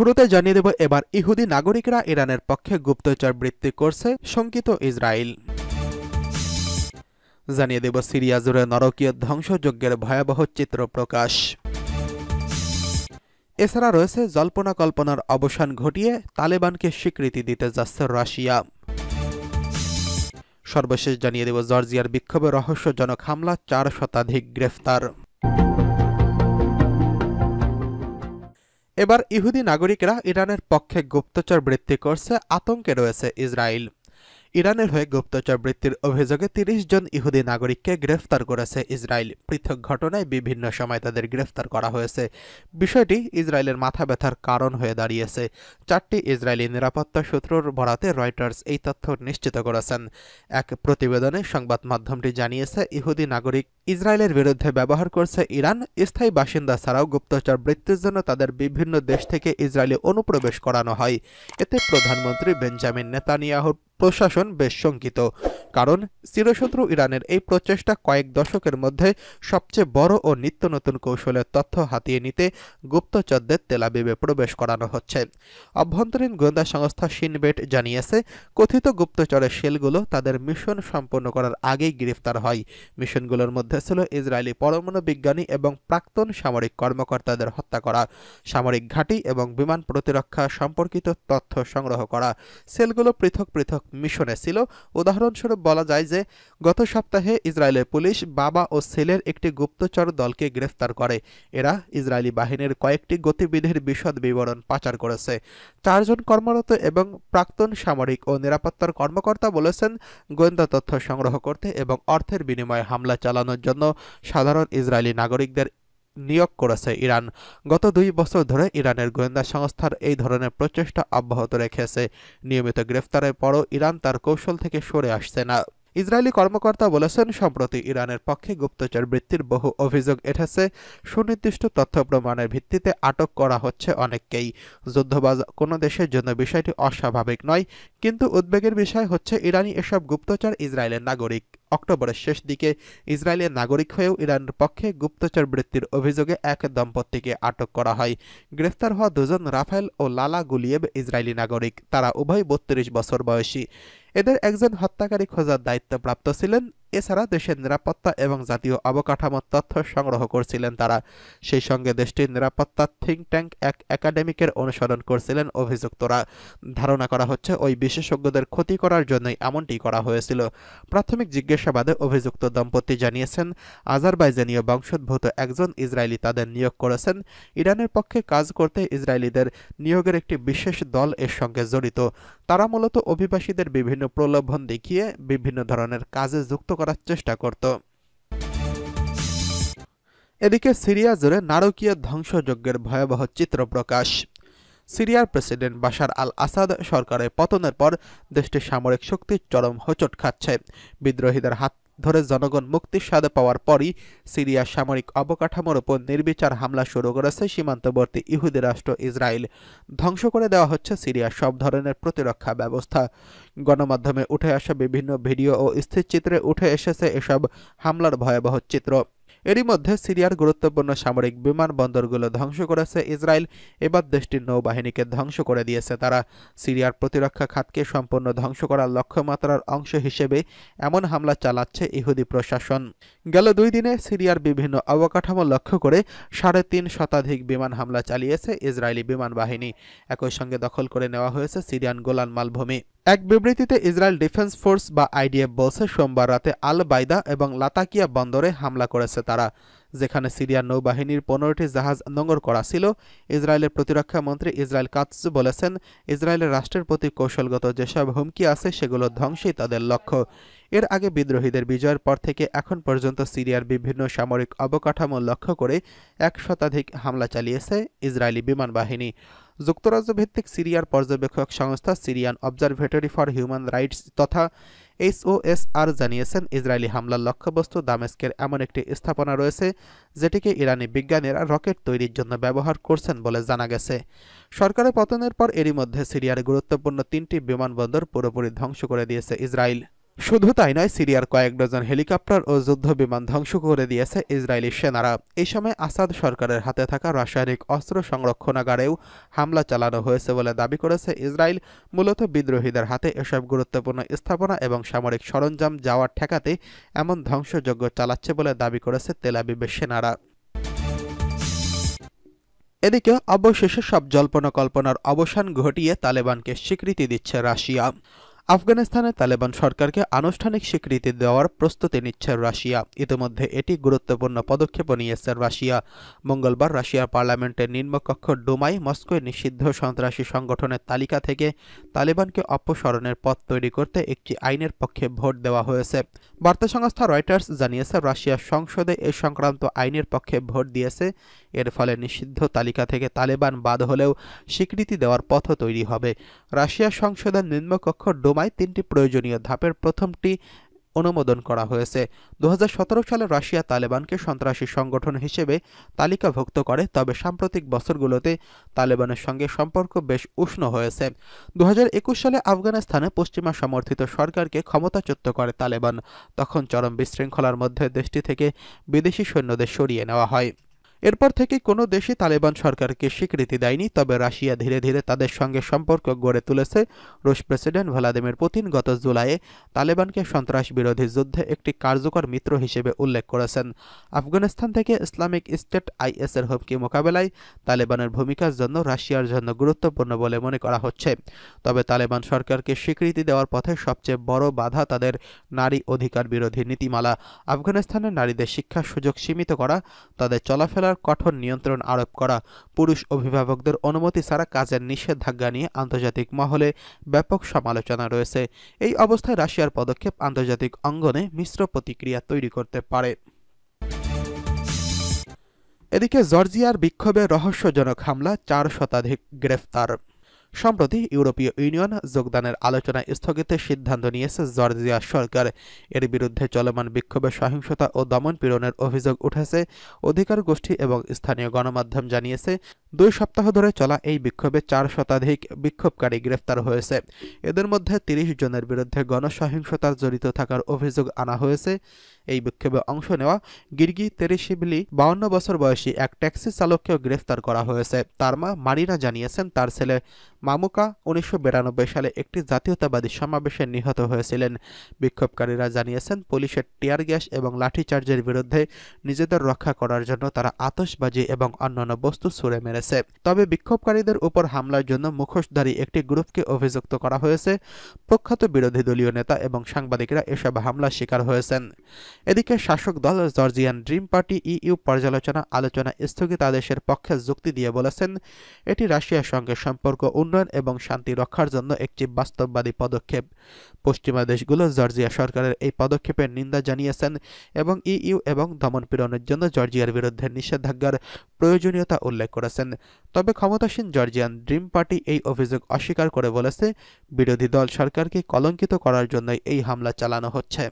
শুরুতে জানিয়ে দেব, এবার ইহুদি নাগরিকরা ইরানের পক্ষে গুপ্তচর বৃত্তি করছে শঙ্কিত ইসরায়েল। জানিয়ে দেব, সিরিয়া জুড়ে নরকীয় ধ্বংসযজ্ঞের ভয়াবহ চিত্র প্রকাশ। এছাড়া রয়েছে জল্পনা কল্পনার অবসান ঘটিয়ে তালেবানকে স্বীকৃতি দিতে যাচ্ছে রাশিয়া। সর্বশেষ জানিয়ে দেব, জর্জিয়ার বিক্ষোভে রহস্যজনক হামলা, 4 শতাধিক গ্রেফতার। এবার ইহুদি নাগরিকরা ইরানের পক্ষে গুপ্তচর বৃত্তি করছে, আতঙ্কে রয়েছে ইসরায়েল। ইরানের হয়ে গুপ্তচর বৃত্তির অভিযোগে 30 জন ইহুদি নাগরিককে গ্রেফতার করেছে ইসরায়েল। পৃথক ঘটনায় বিভিন্ন সময় তাদের গ্রেফতার করা হয়েছে। বিষয়টি ইসরায়েলের মাথা ব্যথার কারণ হয়ে দাঁড়িয়েছে। 4টি ইসরায়েলি নিরাপত্তা সূত্রের বরাতে রয়টার্স এই তথ্য নিশ্চিত করেছেন। এক প্রতিবেদনে সংবাদ মাধ্যমটি জানিয়েছে, ইহুদি নাগরিক ইসরায়েলের বিরুদ্ধে ব্যবহার করছে ইরান। স্থায়ী বাসিন্দা ছাড়াও গুপ্তচর বৃত্তির জন্য তাদের বিভিন্ন দেশ থেকে ইসরায়েলে অনুপ্রবেশ করানো হয়। এতে প্রধানমন্ত্রী বেঞ্জামিন নেতানিয়াহুর প্রশাসন বেশ শঙ্কিত, কারণ চিরশত্রু ইরানের এই প্রচেষ্টা কয়েক দশকের মধ্যে সবচেয়ে বড় ও নিত্য নতুন কৌশলের তথ্য হাতিয়ে নিতে গুপ্তচরদের তেলাবিবে প্রবেশ করানো হচ্ছে। অভ্যন্তরীণ গোয়েন্দা সংস্থা শিনবেট জানিয়েছে, কথিত গুপ্তচরের সেলগুলো তাদের মিশন সম্পন্ন করার আগেই গ্রেফতার হয়। মিশনগুলোর মধ্যে ছিল ইসরায়েলি পরমাণু বিজ্ঞানী এবং প্রাক্তন সামরিক কর্মকর্তাদের হত্যা করা, সামরিক ঘাঁটি এবং বিমান প্রতিরক্ষা সম্পর্কিত তথ্য সংগ্রহ করা। সেলগুলো পৃথক পৃথক মিশনে ছিল। উদাহরণস্বরূপ বলা যায় যে, গত সপ্তাহে ইসরায়েলের পুলিশ বাবা ও ছেলের একটি গুপ্তচর দলকে গ্রেফতার করে। এরা ইসরায়েলি বাহিনীর কয়েকটি গতিবিধির বিশদ বিবরণ পাচার করেছে। 4 জন কর্মরত এবং প্রাক্তন সামরিক ও নিরাপত্তার কর্মকর্তা বলেছেন, গোয়েন্দা তথ্য সংগ্রহ করতে এবং অর্থের বিনিময়ে হামলা চালানোর জন্য সাধারণ ইসরায়েলি নাগরিকদের নিয়োগ করেছে ইরান। গত 2 বছর ধরে ইরানের গোয়েন্দা সংস্থার এই ধরনের প্রচেষ্টা অব্যাহত রেখেছে। নিয়মিত গ্রেফতারের পরও ইরান তার কৌশল থেকে সরে আসছে না। ইসরায়েলি কর্মকর্তা বলেছেন, সম্প্রতি ইরানের পক্ষে গুপ্তচর বৃত্তির বহু অভিযোগ এসেছে। সুনির্দিষ্ট তথ্য প্রমাণের ভিত্তিতে আটক করা হচ্ছে অনেককেই। যুদ্ধবাজ কোনো দেশের জন্য বিষয়টি অস্বাভাবিক নয়, কিন্তু উদ্বেগের বিষয় হচ্ছে ইরানি এসব গুপ্তচর ইসরায়েলের নাগরিক। অক্টোবরের শেষ দিকে ইসরায়েলের নাগরিক হয়েও ইরানের পক্ষে গুপ্তচর বৃত্তির অভিযোগে এক দম্পতিকে আটক করা হয়। গ্রেফতার হওয়া 2 জন রাফায়েল ও লালা গুলিয়েব ইসরায়েলি নাগরিক। তারা উভয় 32 বছর বয়সী। এদের একজন হত্যাকারী খোঁজার দায়িত্বপ্রাপ্ত ছিলেন। এছাড়া দেশের নিরাপত্তা এবং জাতীয় অবকাঠামোর তথ্য সংগ্রহ করছিলেন তারা। সেই সঙ্গে দেশটির নিরাপত্তা থিঙ্ক ট্যাঙ্ক এক একাডেমিকের অনুসরণ করছিলেন অভিযুক্তরা। ধারণা করা হচ্ছে, ওই বিশেষজ্ঞদের ক্ষতি করার জন্যই এমনটি করা হয়েছিল। প্রাথমিক জিজ্ঞাসাবাদে অভিযুক্ত দম্পতি জানিয়েছেন, আজারবাইজানীয় বংশোদ্ভূত একজন ইসরায়েলি তাদের নিয়োগ করেছেন। ইরানের পক্ষে কাজ করতে ইসরায়েলিদের নিয়োগের একটি বিশেষ দল এর সঙ্গে জড়িত। তারা মূলত অভিবাসীদের বিভিন্ন প্রলোভন দেখিয়ে বিভিন্ন ধরনের কাজে যুক্ত করার চেষ্টা করত। এদিকে সিরিয়া জুড়ে নারকীয় ধ্বংসযজ্ঞের ভয়াবহ চিত্র প্রকাশ। সিরিয়ার প্রেসিডেন্ট বাশার আল আসাদ সরকারের পতনের পর দেশটির সামরিক শক্তির চরম হোঁচট খাচ্ছে। বিদ্রোহীদের হাত ধরে জনগণ মুক্তির স্বাদ পাওয়ার পরই সিরিয়ার সামরিক অবকাঠামোর উপর নির্বিচার হামলা শুরু করেছে সীমান্তবর্তী ইহুদি রাষ্ট্র ইসরায়েল। ধ্বংস করে দেওয়া হচ্ছে সিরিয়ার সব ধরনের প্রতিরক্ষা ব্যবস্থা। গণমাধ্যমে উঠে আসা বিভিন্ন ভিডিও ও স্থিরচিত্রে উঠে এসেছে এসব হামলার ভয়াবহ চিত্র। এরই মধ্যে সিরিয়ার গুরুত্বপূর্ণ সামরিক বিমানবন্দরগুলো ধ্বংস করেছে ইসরায়েল। এবার দেশটির নৌবাহিনীকে ধ্বংস করে দিয়েছে তারা। সিরিয়ার প্রতিরক্ষা খাতকে সম্পূর্ণ ধ্বংস করার লক্ষ্যমাত্রার অংশ হিসেবে এমন হামলা চালাচ্ছে ইহুদি প্রশাসন। গেল 2 দিনে সিরিয়ার বিভিন্ন অবকাঠামো লক্ষ্য করে 3.5 শতাধিক বিমান হামলা চালিয়েছে ইসরায়েলি বিমান বাহিনী। একই সঙ্গে দখল করে নেওয়া হয়েছে সিরিয়ান গোলান মালভূমি। এক বিবৃতিতে ইসরায়েল ডিফেন্স ফোর্স বা আইডিএফ বলছে, সোমবার রাতে আল বাইদা এবং লাতাকিয়া বন্দরে হামলা করেছে তারা, যেখানে সিরিয়ার নৌবাহিনীর 15টি জাহাজ নোঙর করা ছিল। ইসরায়েলের প্রতিরক্ষা মন্ত্রী ইসরায়েল কাৎজ বলেছেন, ইসরায়েলের রাষ্ট্রের প্রতি কৌশলগত যেসব হুমকি আছে সেগুলো ধ্বংসই তাদের লক্ষ্য। এর আগে বিদ্রোহীদের বিজয়ের পর থেকে এখন পর্যন্ত সিরিয়ার বিভিন্ন সামরিক অবকাঠামো লক্ষ্য করে 1 শতাধিক হামলা চালিয়েছে ইসরায়েলি বিমান বাহিনী। যুক্তরাজ্য-ভিত্তিক সিরিয়ার পর্যবেক্ষক সংস্থা Syrian observatory for human rights তথা SOSR জানিয়েছেন, ইসরায়েলি হামলার লক্ষ্যবস্তু দামেস্কের এমন একটি স্থাপনা রয়েছে যেটিকে ইরানি বিজ্ঞানীরা রকেট তৈরির জন্য ব্যবহার করছেন বলে জানা গেছে। সরকারের পতনের পর এরই মধ্যে সিরিয়ার গুরুত্বপূর্ণ 3টি বিমানবন্দর পুরোপুরি ধ্বংস করে দিয়েছে ইসরায়েল। শুধু তাই নয়, সিরিয়ার কয়েক ডজন হেলিকপ্টার ও যুদ্ধ বিমান ধ্বংস করে দিয়েছে ইসরায়েলি সেনারা। এই সময় আসাদ সরকারের হাতে থাকা রাসায়নিক অস্ত্র সংরক্ষণাগারেও হামলা চালানো হয়েছে বলে দাবি করেছে ইসরায়েল। মূলত বিদ্রোহীদের হাতে এসব গুরুত্বপূর্ণ স্থাপনা এবং সামরিক সরঞ্জাম যাওয়া ঠেকাতে এমন ধ্বংসযজ্ঞ চালাচ্ছে বলে দাবি করেছে তেল আবিবের সেনারা। এদিকে অবশেষে সব জল্পনা কল্পনার অবসান ঘটিয়ে তালেবানকে স্বীকৃতি দিচ্ছে রাশিয়া। আফগানিস্তানে তালেবান সরকারকে আনুষ্ঠানিক স্বীকৃতি দেওয়ার প্রস্তুতি নিচ্ছে রাশিয়া। ইতিমধ্যে এটি গুরুত্বপূর্ণ পদক্ষেপও নিয়েছে রাশিয়া। মঙ্গলবার রাশিয়ার পার্লামেন্টের নিম্নকক্ষ ডুমায় মস্কোয় নিষিদ্ধ সন্ত্রাসী সংগঠনের তালিকা থেকে তালেবানকে অপসারণের পথ তৈরি করতে একটি আইনের পক্ষে ভোট দেওয়া হয়েছে। বার্তা সংস্থা রয়টার্স জানিয়েছে, রাশিয়ার সংসদে এ সংক্রান্ত আইনের পক্ষে ভোট দিয়েছে। এর ফলে নিষিদ্ধ তালিকা থেকে তালেবান বাদ হলেও স্বীকৃতি দেওয়ার পথ তৈরি হবে। রাশিয়ার সংসদের নিম্নকক্ষ ডুমায় ৩টি প্রয়োজনীয় ধাপের প্রথমটি অনুমোদন করা হয়েছে। ২০১৭ সালে রাশিয়া তালেবানকে সন্ত্রাসী সংগঠন হিসেবে তালিকাভুক্ত করে, তবে সাম্প্রতিক বছরগুলোতে তালেবানের সঙ্গে সম্পর্ক বেশ উষ্ণ হয়েছে। ২০২১ সালে আফগানিস্তানে পশ্চিমা সমর্থিত সরকারকে ক্ষমতাচ্যুত করে তালেবান। তখন চরম বিশৃঙ্খলার মধ্যে দেশটি থেকে বিদেশি সৈন্যদের সরিয়ে নেওয়া হয়। এরপর থেকে কোনো দেশই তালেবান সরকারকে স্বীকৃতি দেয়নি। তবে রাশিয়া ধীরে ধীরে তাদের সঙ্গে সম্পর্ক গড়ে তুলেছে। রুশ প্রেসিডেন্ট ভ্লাদিমির পুতিন গত জুলাইয়ে তালেবানকে সন্ত্রাস বিরোধী যুদ্ধে একটি কার্যকর মিত্র হিসেবে উল্লেখ করেছেন। আফগানিস্তান থেকে ইসলামিক স্টেট আইএসের হুমকি মোকাবেলায় তালেবানের ভূমিকার জন্য রাশিয়ার জন্য গুরুত্বপূর্ণ বলে মনে করা হচ্ছে। তবে তালেবান সরকারকে স্বীকৃতি দেওয়ার পথে সবচেয়ে বড় বাধা তাদের নারী অধিকার বিরোধী নীতিমালা। আফগানিস্তানের নারীদের শিক্ষার সুযোগ সীমিত করা, তাদের চলাফেরা কঠোর নিয়ন্ত্রণ আরোপ করা, পুরুষ অভিভাবকদের অনুমতি ছাড়া কাজের নিষেধাজ্ঞা নিয়ে আন্তর্জাতিক মহলে ব্যাপক সমালোচনা রয়েছে। এই অবস্থায় রাশিয়ার পদক্ষেপ আন্তর্জাতিক অঙ্গনে মিশ্র প্রতিক্রিয়া তৈরি করতে পারে। এদিকে জর্জিয়ার বিক্ষোভে রহস্যজনক হামলা, ৪ শতাধিক গ্রেফতার। সম্প্রতি ইউরোপীয় ইউনিয়ন যোগদানের আলোচনা স্থগিতের সিদ্ধান্ত নিয়েছে জর্জিয়া সরকার। এর বিরুদ্ধে চলমান বিক্ষোভে সহিংসতা ও দমন-পীড়নের অভিযোগ উঠেছে। অধিকার গোষ্ঠী এবং স্থানীয় গণমাধ্যম জানিয়েছে, ২ সপ্তাহ ধরে চলা এই বিক্ষোভে ৪ শতাধিক বিক্ষোভকারী গ্রেফতার হয়েছে। এদের মধ্যে ৩০ জনের বিরুদ্ধে গণসহিংসতার জড়িত থাকার অভিযোগ আনা হয়েছে। এই বিক্ষোভে অংশ নেওয়া গির্গি তেরেশিভলি ৫২ বছর বয়সী এক ট্যাক্সি চালককেও গ্রেফতার করা হয়েছে। তার মা মারিনা জানিয়েছেন, তার ছেলে মামুকা ১৯৯২ সালে একটি জাতীয়তাবাদী সমাবেশে নিহত হয়েছিলেন। বিক্ষোভকারীরা জানিয়েছেন, পুলিশের টিয়ার গ্যাস এবং লাঠিচার্জের বিরুদ্ধে নিজেদের রক্ষা করার জন্য তারা আতশবাজি এবং অন্যান্য বস্তু ছুড়ে মেরেছে। তবে বিক্ষোভকারীদের উপর হামলার জন্য মুখোশধারী একটি গ্রুপকে অভিযুক্ত করা হয়েছে। প্রখ্যাত বিরোধী দলীয় নেতা এবং সাংবাদিকরা এসব হামলার শিকার হয়েছেন। এদিকে শাসক দল জর্জিয়ান ড্রিম পার্টি ইইউ পর্যালোচনা আলোচনা স্থগিতাদেশের পক্ষে যুক্তি দিয়ে বলেছেন, এটি রাশিয়ার সঙ্গে সম্পর্ক উন্নয়ন এবং শান্তি রক্ষার জন্য একটি বাস্তববাদী পদক্ষেপ। পশ্চিমা দেশগুলো জর্জিয়া সরকারের এই পদক্ষেপের নিন্দা জানিয়েছেন এবং ইইউ এবং দমন-পীড়নের জন্য জর্জিয়ার বিরুদ্ধে নিষেধাজ্ঞার প্রয়োজনীয়তা উল্লেখ করেছেন। তবে ক্ষমতাসীন জর্জিয়ান ড্রিম পার্টি এই অভিযোগ অস্বীকার করে বলেছে, বিরোধী দল সরকারকে কলঙ্কিত করার জন্যই এই হামলা চালানো হচ্ছে।